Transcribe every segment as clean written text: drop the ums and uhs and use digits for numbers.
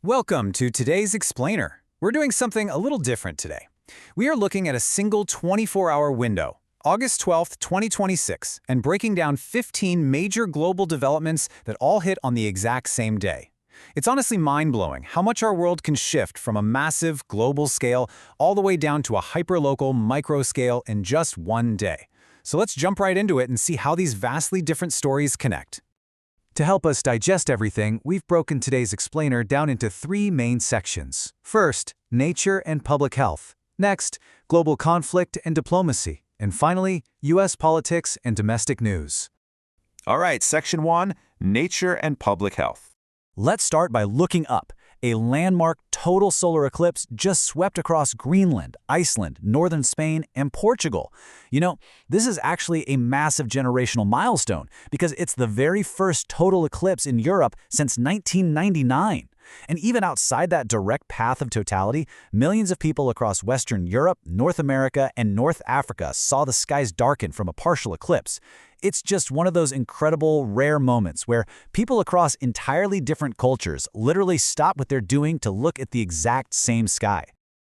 Welcome to today's Explainer. We're doing something a little different today. We are looking at a single 24-hour window, August 12th, 2026, and breaking down 15 major global developments that all hit on the exact same day. It's honestly mind-blowing how much our world can shift from a massive global scale all the way down to a hyperlocal micro scale in just one day. So let's jump right into it and see how these vastly different stories connect. To help us digest everything, we've broken today's explainer down into three main sections. First, nature and public health. Next, global conflict and diplomacy. And finally, U.S. politics and domestic news. All right, Section 1, Nature and Public Health. Let's start by looking up. A landmark total solar eclipse just swept across Greenland, Iceland, northern Spain, and Portugal. You know, this is actually a massive generational milestone because it's the very first total eclipse in Europe since 1999. And even outside that direct path of totality, millions of people across Western Europe, North America, and North Africa saw the skies darken from a partial eclipse. It's just one of those incredible, rare moments where people across entirely different cultures literally stop what they're doing to look at the exact same sky.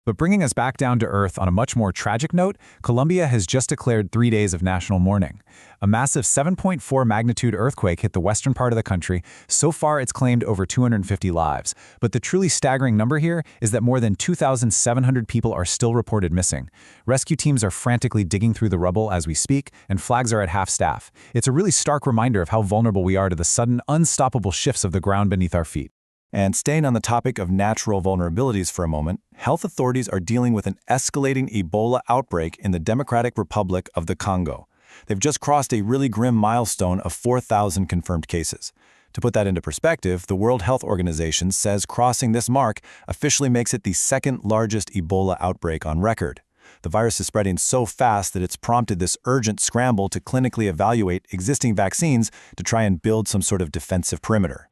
But bringing us back down to earth on a much more tragic note, Colombia has just declared 3 days of national mourning. A massive 7.4 magnitude earthquake hit the western part of the country. So far, it's claimed over 250 lives. But the truly staggering number here is that more than 2,700 people are still reported missing. Rescue teams are frantically digging through the rubble as we speak, and flags are at half staff. It's a really stark reminder of how vulnerable we are to the sudden, unstoppable shifts of the ground beneath our feet. And staying on the topic of natural vulnerabilities for a moment, health authorities are dealing with an escalating Ebola outbreak in the Democratic Republic of the Congo. They've just crossed a really grim milestone of 4,000 confirmed cases. To put that into perspective, the World Health Organization says crossing this mark officially makes it the second largest Ebola outbreak on record. The virus is spreading so fast that it's prompted this urgent scramble to clinically evaluate existing vaccines to try and build some sort of defensive perimeter.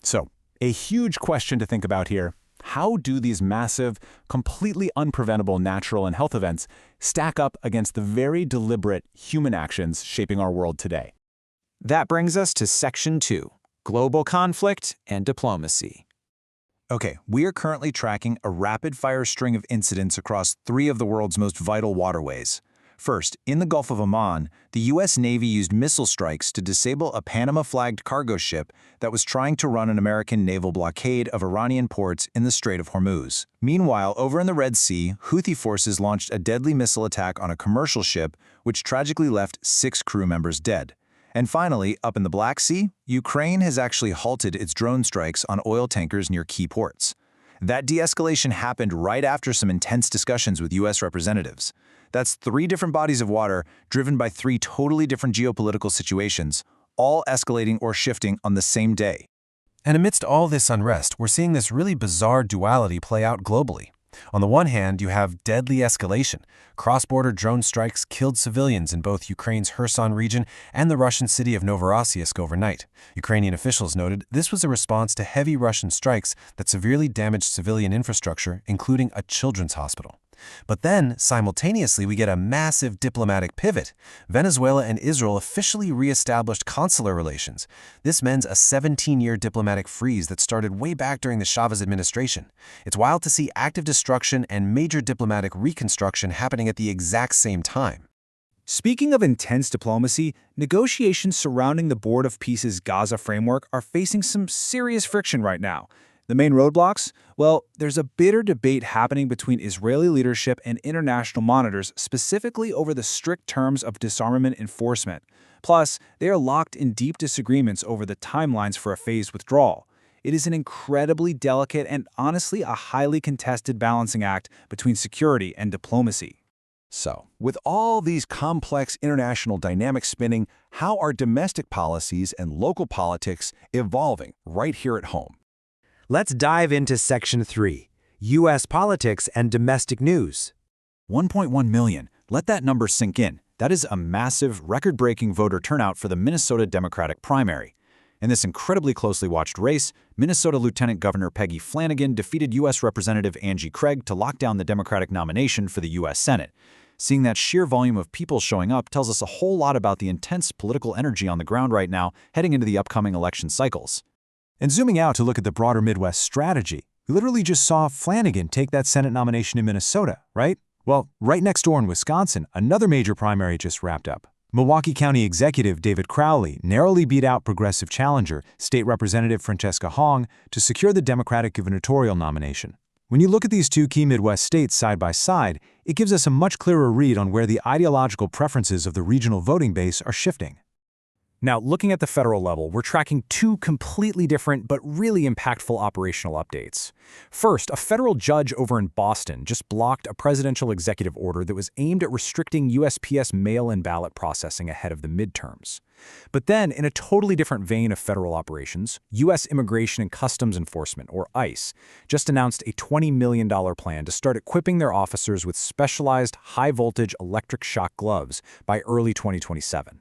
So, a huge question to think about here: how do these massive, completely unpreventable natural and health events stack up against the very deliberate human actions shaping our world today? That brings us to Section 2, Global Conflict and Diplomacy. Okay, we are currently tracking a rapid-fire string of incidents across three of the world's most vital waterways. First, in the Gulf of Oman, the U.S. Navy used missile strikes to disable a Panama-flagged cargo ship that was trying to run an American naval blockade of Iranian ports in the Strait of Hormuz. Meanwhile, over in the Red Sea, Houthi forces launched a deadly missile attack on a commercial ship, which tragically left 6 crew members dead. And finally, up in the Black Sea, Ukraine has actually halted its drone strikes on oil tankers near key ports. That de-escalation happened right after some intense discussions with U.S. representatives. That's 3 different bodies of water driven by 3 totally different geopolitical situations, all escalating or shifting on the same day. And amidst all this unrest, we're seeing this really bizarre duality play out globally. On the one hand, you have deadly escalation. Cross-border drone strikes killed civilians in both Ukraine's Kherson region and the Russian city of Novorossiysk overnight. Ukrainian officials noted this was a response to heavy Russian strikes that severely damaged civilian infrastructure, including a children's hospital. But then, simultaneously, we get a massive diplomatic pivot. Venezuela and Israel officially re-established consular relations. This means a 17-year diplomatic freeze that started way back during the Chavez administration. It's wild to see active destruction and major diplomatic reconstruction happening at the exact same time. Speaking of intense diplomacy, negotiations surrounding the Board of Peace's Gaza framework are facing some serious friction right now. The main roadblocks? Well, there's a bitter debate happening between Israeli leadership and international monitors, specifically over the strict terms of disarmament enforcement. Plus, they are locked in deep disagreements over the timelines for a phased withdrawal. It is an incredibly delicate and honestly a highly contested balancing act between security and diplomacy. So, with all these complex international dynamics spinning, how are domestic policies and local politics evolving right here at home? Let's dive into Section 3, U.S. Politics and Domestic News. 1.1 million. Let that number sink in. That is a massive, record-breaking voter turnout for the Minnesota Democratic primary. In this incredibly closely watched race, Minnesota Lieutenant Governor Peggy Flanagan defeated U.S. Representative Angie Craig to lock down the Democratic nomination for the U.S. Senate. Seeing that sheer volume of people showing up tells us a whole lot about the intense political energy on the ground right now heading into the upcoming election cycles. And zooming out to look at the broader Midwest strategy, We literally just saw Flanagan take that Senate nomination in Minnesota, right? Well, right next door in Wisconsin, another major primary just wrapped up. Milwaukee County Executive David Crowley narrowly beat out progressive challenger, State Representative Francesca Hong, to secure the Democratic gubernatorial nomination. When you look at these two key Midwest states side by side, it gives us a much clearer read on where the ideological preferences of the regional voting base are shifting. Now, looking at the federal level, we're tracking two completely different but really impactful operational updates. First, a federal judge over in Boston just blocked a presidential executive order that was aimed at restricting USPS mail-in ballot processing ahead of the midterms. But then, in a totally different vein of federal operations, U.S. Immigration and Customs Enforcement, or ICE, just announced a $20 million plan to start equipping their officers with specialized high-voltage electric shock gloves by early 2027.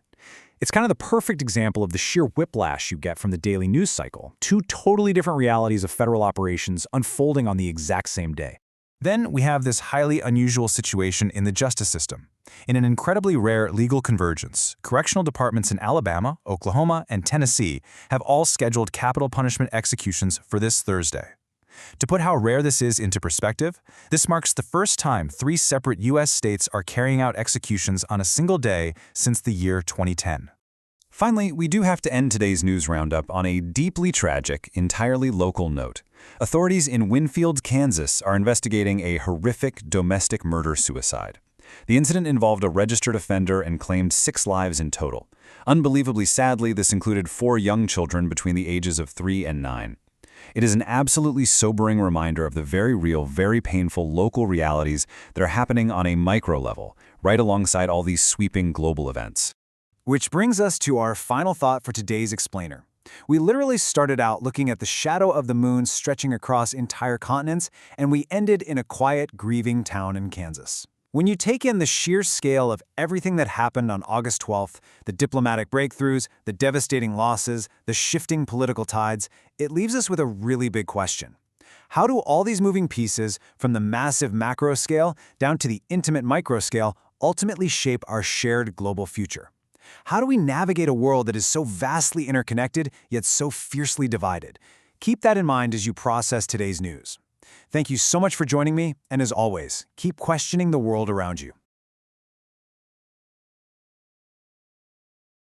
It's kind of the perfect example of the sheer whiplash you get from the daily news cycle, two totally different realities of federal operations unfolding on the exact same day. Then we have this highly unusual situation in the justice system. In an incredibly rare legal convergence, correctional departments in Alabama, Oklahoma, and Tennessee have all scheduled capital punishment executions for this Thursday. To put how rare this is into perspective, this marks the first time 3 separate U.S. states are carrying out executions on a single day since the year 2010. Finally, we do have to end today's news roundup on a deeply tragic, entirely local note. Authorities in Winfield, Kansas are investigating a horrific domestic murder-suicide. The incident involved a registered offender and claimed 6 lives in total. Unbelievably sadly, this included 4 young children between the ages of 3 and 9. It is an absolutely sobering reminder of the very real, very painful local realities that are happening on a micro level, right alongside all these sweeping global events. Which brings us to our final thought for today's explainer. We literally started out looking at the shadow of the moon stretching across entire continents, and we ended in a quiet, grieving town in Kansas. When you take in the sheer scale of everything that happened on August 12th, the diplomatic breakthroughs, the devastating losses, the shifting political tides, it leaves us with a really big question. How do all these moving pieces, from the massive macro scale down to the intimate micro scale, ultimately shape our shared global future? How do we navigate a world that is so vastly interconnected, yet so fiercely divided? Keep that in mind as you process today's news. Thank you so much for joining me, and as always, keep questioning the world around you.